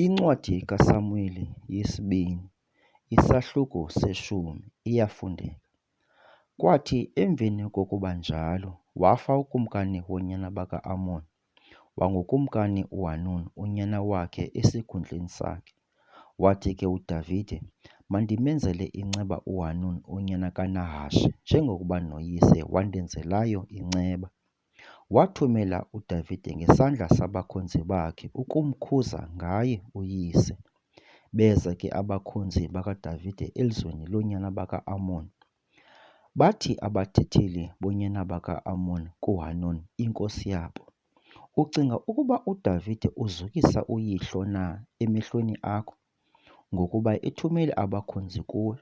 Incwadi kaSamuweli yesibini, isahluko seshumi iyafundeka. Kwathi emveni kokuba njalo wafa ukumkani wonyana baka-Amoni, wangukumkani uHanuni unyana wakhe esikhundleni sakhe. Wathi ke uDavide, "Mandimenzele inceba uHanuni unyana kaNahashi njengokuba noyise wandenzelayo inceba." Wathumela uDavide ngesandla sabakhonzi bakhe ukumkhuza ngaye uyise. Beza ke abakhonzi bakaDavide elizweni lonyana baka-Amoni. Bathi abathetheli bonyana baka-Amoni kuHanuni inkosi yabo, "Ucinga ukuba uDavide uzukisa uyihlo na emehlweni akho, ngokuba ethumele abakhonzi kuwe?"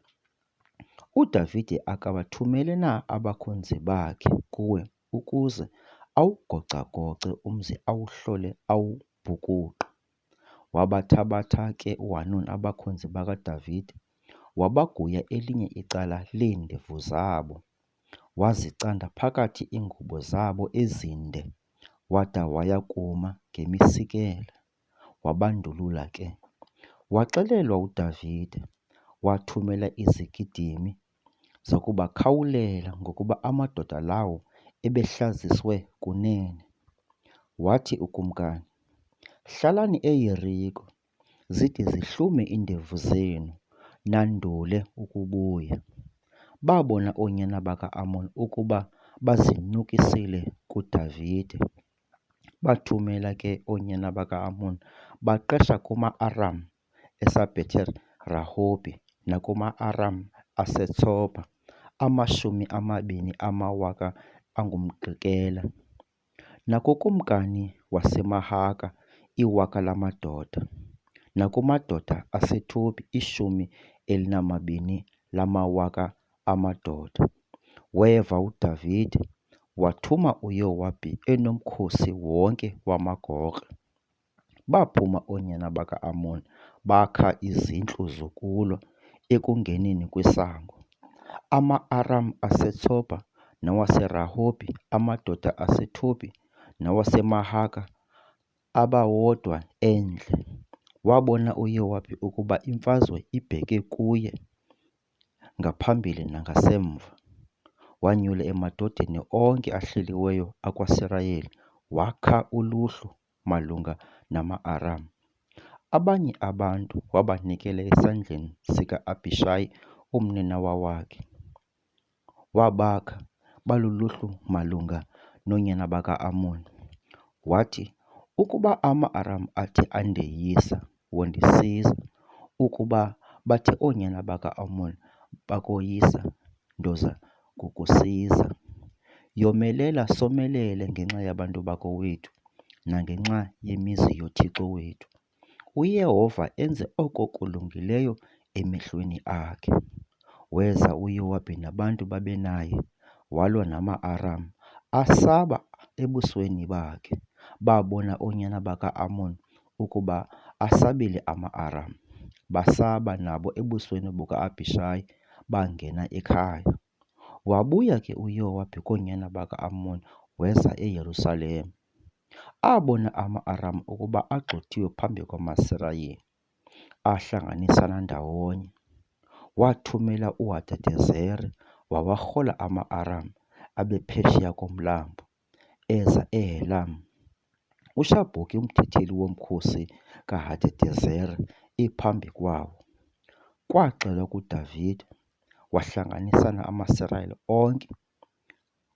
UDavide akabathumele na abakhonzi bakhe kuwe ukuze awugocagoce umzi awuhlole awubhukuqe? Wabathabatha ke uHanuni abakhonzi bakaDavide, wabaguya elinye icala leendevu zabo, wazicanda phakathi iingubo zabo ezinde, wada waya kuma ngemisikela. Wabandulula ke. Waxelelwa uDavide, wathumela izigidimi zokubakhawulela ngokuba amadoda lawo ebehlaziswe kunene. Wathi ukumkani, "Hlalani eYeriko zide zihlume iindevu zenu, nandule ukubuya." Babona oonyana baka-Amoni ukuba bazinukisile kuDavide. Bathumela ke oonyana baka-Amoni baqesha kuma-Aram eSabhethirahobhi nakuma-Aram aseTzobha 20,000 angumgqikela, nakukumkani waseMahaka 1,000 lamadoda, nakumadoda aseTobhi 12,000 amadoda. Weva uDavide, wathuma uYowabi enomkhosi wonke wamaGokre. Baphuma oonyana baka-Amoni bakha izindlu zokulwa ekungeneni kwesango. Ama-Aram aseTzobha nawaseRahobhi, amadoda aseTobhi nawaseMahaka abawodwa endle. Wabona uYowabi ukuba imfazwe ibheke kuye ngaphambili nangasemva. Wanyula emadodeni onke ahleliweyo akwaSirayeli wakha uluhlu malunga nama-Aram. Abanye abantu wabanikela esandleni sika-Abhishayi umninawa wakhe. Wabakha baluluhlu malunga noonyana baka-Amoni. Wathi, "Ukuba ama-Aram athi andeyisa, wondisiza. Ukuba bathe oonyana baka-Amoni bakoyisa, ndoza kukusiza. Yomelela somelele ngenxa yabantu bakowethu nangenxa yemizi yoThixo wethu. UYehova enze oko kulungileyo emehlweni akhe." Weza uYowabi nabantu babenaye, walwa nama-Aram, asaba ebusweni bakhe. Babona oonyana baka-Amoni ukuba asabile ama-Aram, basaba nabo ebusweni buka-Abhishayi, bangena ekhaya. Wabuya ke uYowabi koonyana baka-Amoni weza eYerusalem. Abona ama-Aram ukuba agxothiwe phambi kwamaSirayeli, ahlanganisana ndawonye. Wathumela uHadadezeri wawarhola ama-Aram abephesheya komlambo, eza eHelamu. UShabhoki umthetheli womkhosi kaHadadezeri ephambi kwawo. Kwaxelwa kuDavide, wahlanganisana amaSirayeli onke,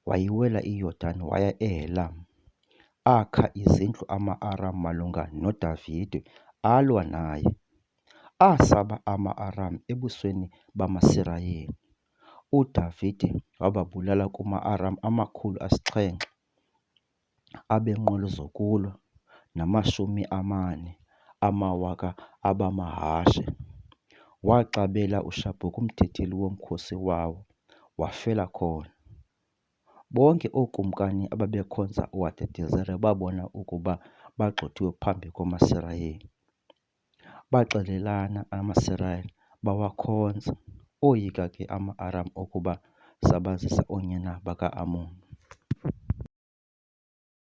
wayiwela iYordani waya eHelamu. Akha izindlu ama-Aram malunga noDavide alwa naye. Asaba ama-Aram ebusweni bamaSirayeli. UDavide wababulala kuma-Aram 700 abeenqwelo zokulwa, 40,000 abamahashe. Waxabela uShabhoki umthetheli womkhosi wawo, wafela khona. Bonke ookumkani ababekhonza uHadadezeri babona ukuba bagxothiwe phambi kwamaSirayeli. Baxelelana amaSirayeli bawakhonza. Oyika ke ama-Aram ukuba sabazisa oonyana baka-Amoni.